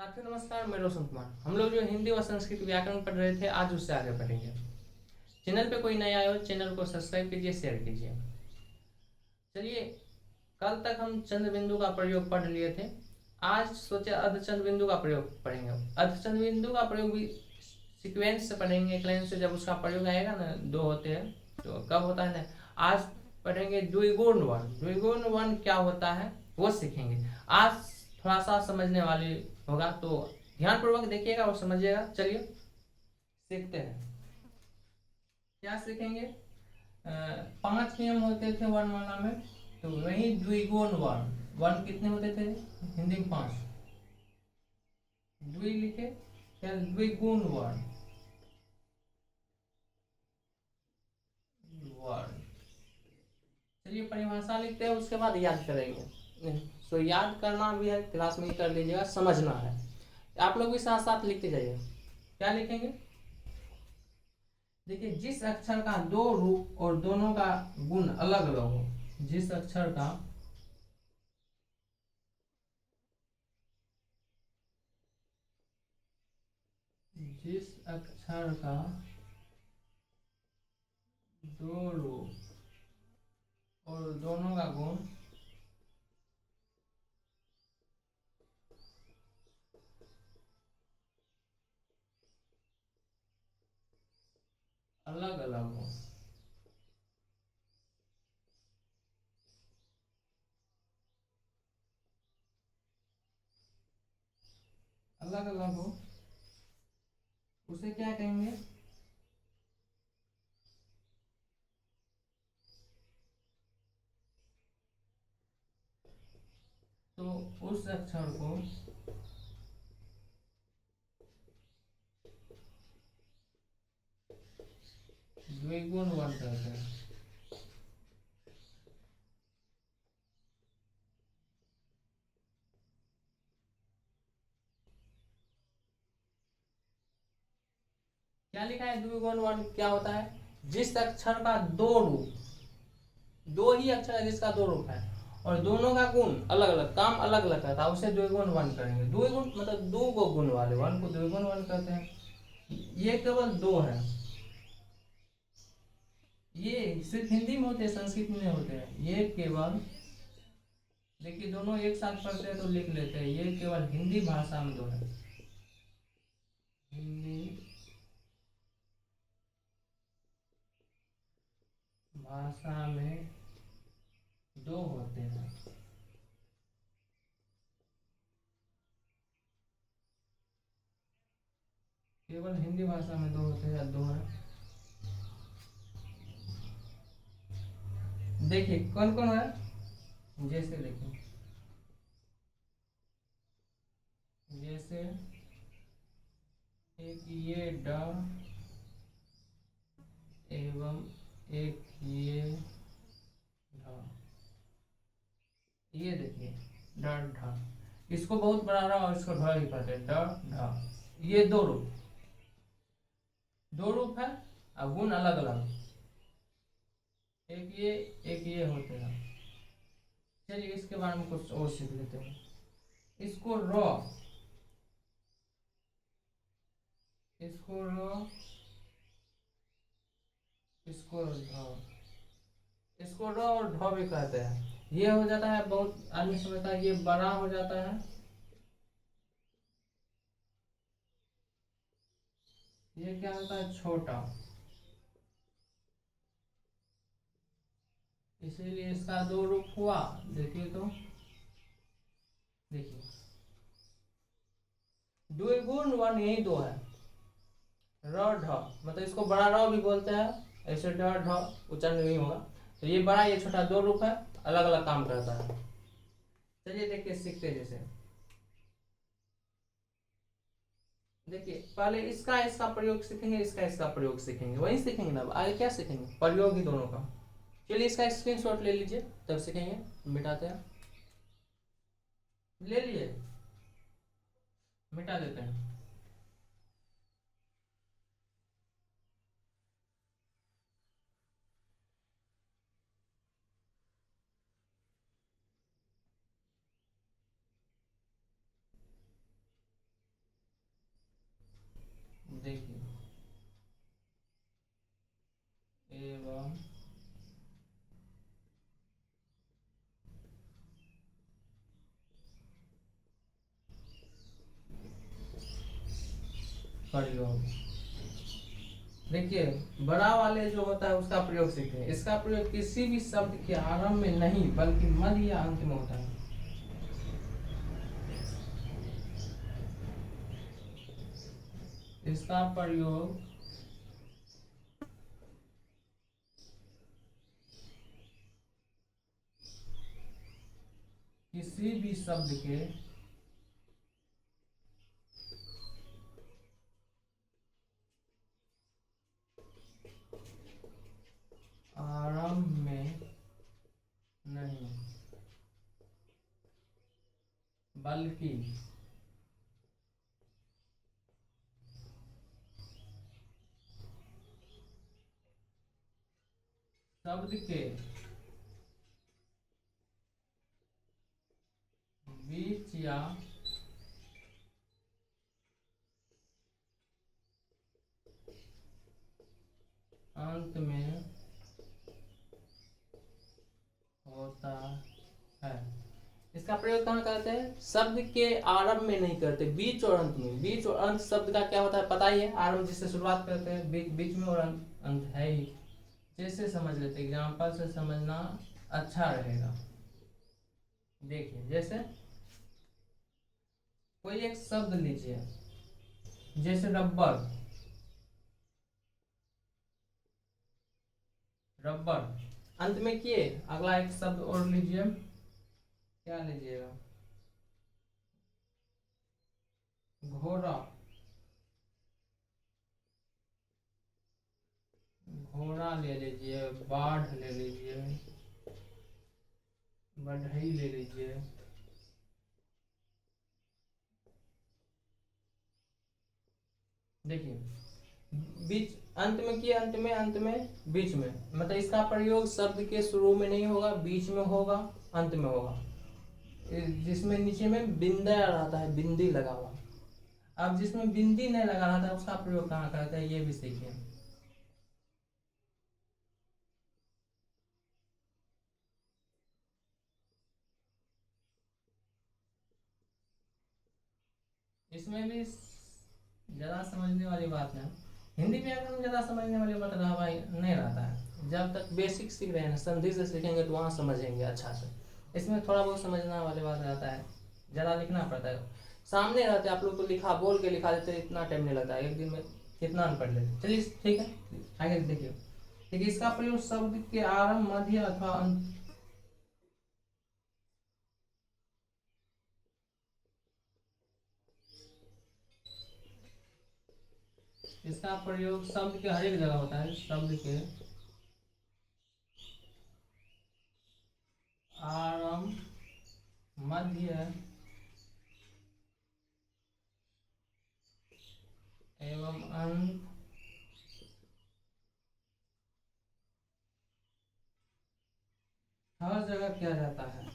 साथियों नमस्कार, मैं रोशन कुमार। हम लोग जो हिंदी व संस्कृत व्याकरण पढ़ रहे थे, आज उससे आगे बढ़ेंगे। चैनल पे कोई नया आया हो, चैनल को सब्सक्राइब कीजिए, शेयर कीजिए। चलिए, कल तक हम चंद्र बिंदु का प्रयोग पढ़ लिए थे। आज सोचे अर्धचंद्र बिंदु का प्रयोग पढ़ेंगे। अर्धचंद्र बिंदु का प्रयोग भी सीक्वेंस से पढ़ेंगे, एक लाइन से। जब उसका प्रयोग आएगा ना, दो होते हैं तो कब होता है ना, आज पढ़ेंगे द्विगुण वन। द्विगुण वन क्या होता है वो सीखेंगे आज। थोड़ा सा समझने वाली होगा, तो ध्यानपूर्वक देखिएगा और समझिएगा। चलिए सीखते हैं। क्या सीखेंगे? 5 नियम होते थे वर्णमाला में, तो वही द्विगुण वन। वन कितने होते थे हिंदी में? 5। द्वि लिखे, क्या द्विगुण वन। वन। चलिए परिभाषा लिखते हैं, उसके बाद याद करेंगे। तो याद करना भी है, क्लास में ही कर लीजिएगा, समझना है। आप लोग भी साथ साथ लिखते जाइए। क्या लिखेंगे? देखिए, जिस अक्षर का दो रूप और दोनों का गुण अलग अलग हो। जिस अक्षर का जिस अक्षर का दो रूप और दोनों का गुण अलग अलग हो। अलग अलग हो, उसे क्या कहेंगे? तो उस अक्षर को द्विगुण वन कहते हैं। क्या लिखा है? द्विगुण वन क्या होता है? जिस अक्षर का दो रूप, दो ही अक्षर है जिसका दो रूप है, और दोनों का गुण अलग अलग, काम अलग अलग करता है, उसे द्विगुण वन करेंगे। द्विगुण मतलब दो को गुण वाले, वन को द्विगुण वन कहते हैं। ये केवल दो है। ये सिर्फ हिंदी में होते हैं, संस्कृत में नहीं होते हैं। ये केवल, देखिए दोनों एक साथ पढ़ते हैं तो लिख लेते हैं। ये केवल हिंदी भाषा में दो है। हिंदी भाषा में दो होते हैं। केवल हिंदी भाषा में दो होते हैं, दो है। देखिए कौन कौन है। जैसे देखिए, जैसे एक ये ड एवं एक ये ढ। ये देखिए ड ढ, इसको बहुत बड़ा रहा और इसको ढ ही कहते हैं, ड ढ। ये दो रूप, दो रूप है और गुण अलग अलग। एक ये होते हैं। चलिए इसके बारे में कुछ और सीख लेते हैं। इसको र, इसको र, इसको ढ, इसको र और ढ भी कहते हैं। ये हो जाता है, बहुत आदमी समझता है ये बड़ा हो जाता है, ये क्या होता है? छोटा। इसीलिए इसका दो रूप हुआ। देखिए तो, देखिए द्विगुण वन यही दो है। र ढ मतलब इसको बड़ा र भी बोलते हैं, ऐसे ढ ढ उच्चारण नहीं होगा। तो ये बड़ा ये छोटा दो रूप है, अलग अलग काम करता है। चलिए देखिए सीखते हैं। जैसे देखिए, पहले इसका इसका प्रयोग सीखेंगे, इसका इसका प्रयोग सीखेंगे, वही सीखेंगे ना। आगे क्या सीखेंगे? प्रयोग ही दोनों का। चलिए इसका स्क्रीनशॉट ले लीजिए, तब सीखेंगे। मिटाते हैं, ले लिए, मिटा देते हैं। प्रयोग। देखिए बड़ा वाले जो होता है उसका प्रयोग सीखते हैं। इसका प्रयोग किसी भी शब्द के आरंभ में नहीं बल्कि मध्य या अंत में होता है। इसका प्रयोग किसी भी शब्द के आरंभ में नहीं बल्कि शब्द के बीच या अंत में होता है। इसका प्रयोग कहाँ करते हैं? शब्द के आरंभ में नहीं करते, बीच और अंत में। बीच और अंत शब्द का क्या होता है पता ही है। आरंभ जिससे शुरुआत करते हैं, बीच में और अंत है ही। जैसे समझ लेते, एग्जाम्पल से समझना अच्छा रहेगा। देखिए जैसे कोई एक शब्द लीजिए, जैसे रबर। रबर अंत में किए, अगला एक शब्द और लीजिए, क्या लीजिएगा? घोड़ा। घोड़ा ले लीजिए, बाढ़ ले लीजिए, बढ़ई ले लीजिए। देखिए बीच अंत में किए, अंत में बीच में, मतलब इसका प्रयोग शब्द के शुरू में नहीं होगा, बीच में होगा, अंत में होगा। जिसमें नीचे में बिंदा रहता है, बिंदी लगा हुआ। अब जिसमें बिंदी नहीं लगा रहता है उसका प्रयोग कहाँ करते हैं, ये भी सीखिए। इसमें भी ज्यादा समझने वाली बात है। हिंदी व्याकरण में ज्यादा समझने वाली बात रहा भाई नहीं रहता है। जब तक बेसिक सीख रहे हैं ना, संधि से सीखेंगे तो वहाँ समझेंगे अच्छा से। इसमें थोड़ा बहुत समझने वाली बात रहता है, ज़्यादा लिखना पड़ता है। सामने रहते आप लोग तो लिखा, बोल के लिखा देते, इतना टाइम नहीं लगता है, एक दिन में कितना पढ़ लेते। चलिए ठीक है, आगे देखिए। देखिए इसका प्रयोग शब्द के आरंभ, मध्य अथवा अंत। इसका प्रयोग शब्द के हर एक जगह होता है। शब्द के आरंभ, मध्य एवं अंत हर जगह किया जाता है।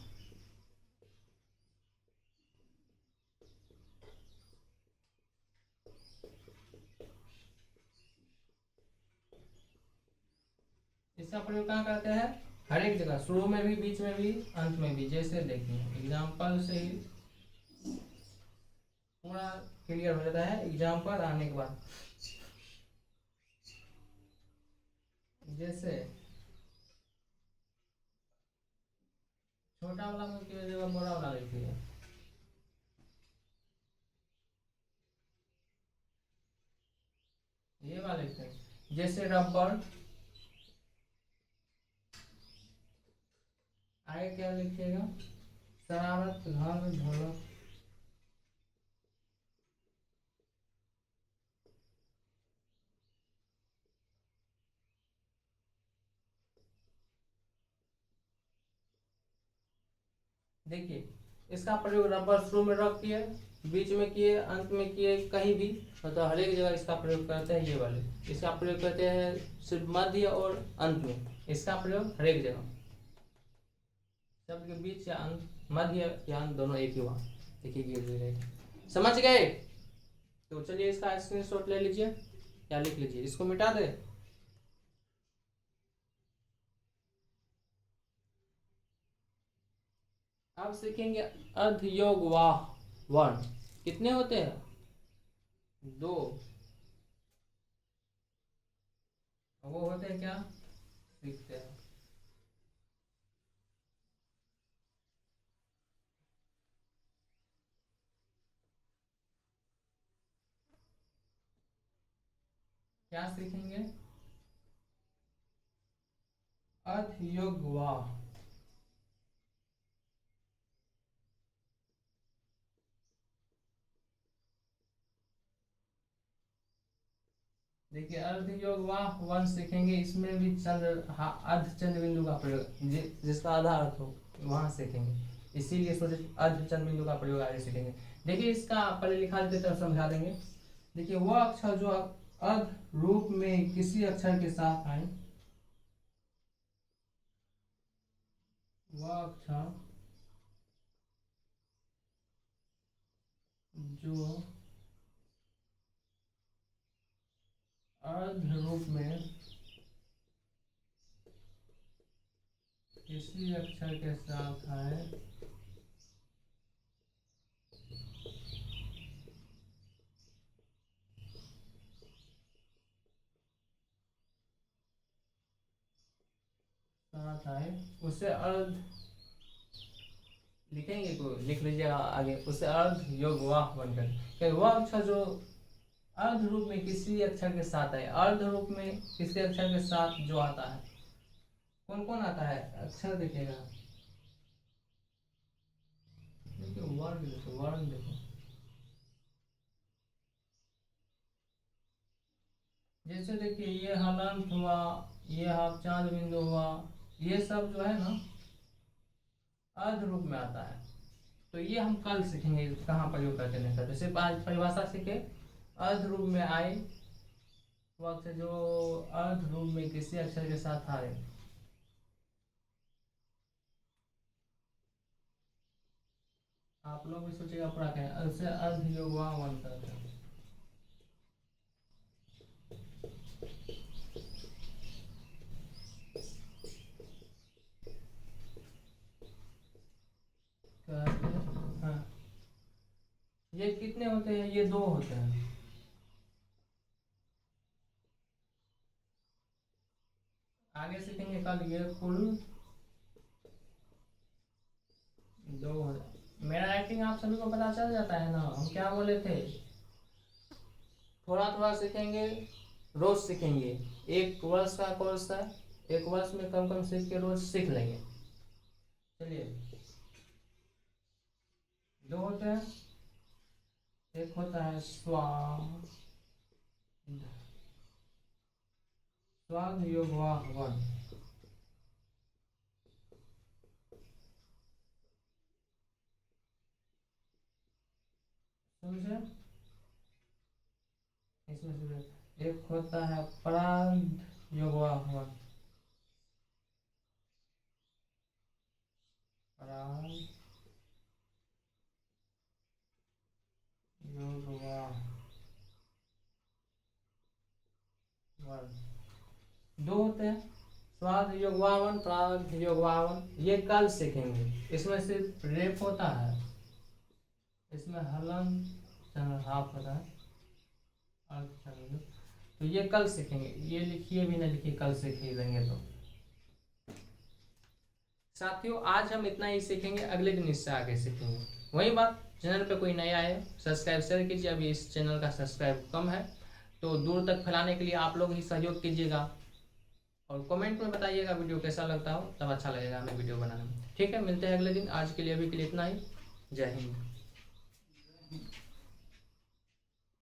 इसका प्रयोग कहाँ करते हैं? हर एक जगह, शुरू में भी, बीच में भी, अंत में भी। जैसे देखिए एग्जाम्पल से ही पूरा क्लियर हो जाता है। एग्जाम्पल आने के बाद जैसे छोटा वाला की जगह बड़ा वाला लिखिए। ये वाला लिखते हैं, जैसे रबर। आगे क्या लिखिएगा? शरारत, घर, ढोलक। देखिए इसका प्रयोग रबर शुरू में रख किए, बीच में किए, अंत में किए, कहीं भी, मतलब हर एक जगह इसका प्रयोग करते हैं। ये वाले इसका प्रयोग करते हैं सिर्फ मध्य और अंत में। इसका प्रयोग हर एक जगह, शब्द के बीच या अंत, मध्य या अंत दोनों एक ही हुआ। देखिए समझ गए? तो चलिए इसका स्क्रीनशॉट ले लीजिए या लिख लीजिए, इसको मिटा दे। अब सीखेंगे अर्ध योग वाह वर्ण। कितने होते हैं? 2। वो होते हैं क्या, सीखते हैं। क्या सीखेंगे, अधयोगवा। देखिए अर्धयोगवाह वन सीखेंगे, इसमें भी चंद्र अर्ध चंद्र बिंदु का प्रयोग जिसका आधा अर्थ हो वहां सीखेंगे, इसीलिए सोचे अर्ध चंद्र बिंदु का प्रयोग आगे सीखेंगे। देखिए इसका पहले लिखा देते तरफ समझा देंगे। देखिए वह अक्षर जो अर्ध रूप में किसी अक्षर के साथ आए, वह अक्षर जो अर्ध रूप में किसी अक्षर के साथ आए, उसे अर्ध लिखेंगे, को लिख लीजिएगा आगे, उसे अर्ध योगवाह बनकर। वह अक्षर जो अर्ध रूप में किसी अक्षर के साथ है, अर्ध रूप में किसी अक्षर के साथ जो आता है, कौन कौन आता है अक्षर देखिएगा, देखिए वर्ण देखो, वर्ण देखो, जैसे देखिए ये हलंत हुआ, ये हाफ चांद बिंदु हुआ, ये सब जो है ना अर्ध रूप में आता है। तो ये हम कल सीखेंगे कहाँ प्रयोग करते नहीं करते। सिर्फ आज परिभाषा सीखे, अर्ध रूप में आए वक्त जो अर्ध रूप में किसी अक्षर के साथ आए, आप लोग भी सोचिएगा पूरा कहें, उसे अर्ध योगवान करते हैं। हाँ ये कितने होते हैं, ये दो होते हैं। आगे सीखेंगे कल, ये कुल दो। मेरा राइटिंग आप सभी को पता चल जाता है ना, हम क्या बोले थे, थोड़ा थोड़ा सीखेंगे, रोज सीखेंगे। एक वर्ष का कोर्स है, एक वर्ष में कम कम सीख के रोज सीख लेंगे। चलिए दो होते हैं, एक होता है स्वाद, स्वाद योगवाह वन, समझे। इसमें से एक होता है पराग योगवाह वन, पराग योगवाह वन, दो होते हैं, स्वाद योगवावन, प्राग योगवावन। ये कल सीखेंगे। इसमें सिर्फ रेप होता है, इसमें हलन हाफ होता है, तो ये कल सीखेंगे। ये लिखिए भी ना लिखिए, कल सीख ही लेंगे। तो साथियों आज हम इतना ही सीखेंगे, अगले दिन इससे आगे सीखेंगे। वही बात, चैनल पे कोई नया है सब्सक्राइब शेयर कीजिए, अभी इस चैनल का सब्सक्राइब कम है, तो दूर तक फैलाने के लिए आप लोग ही सहयोग कीजिएगा, और कमेंट में बताइएगा वीडियो कैसा लगता हो, तब अच्छा लगेगा हमें वीडियो बनाने में। ठीक है, मिलते हैं अगले दिन। आज के लिए अभी के लिए इतना ही। जय हिंद।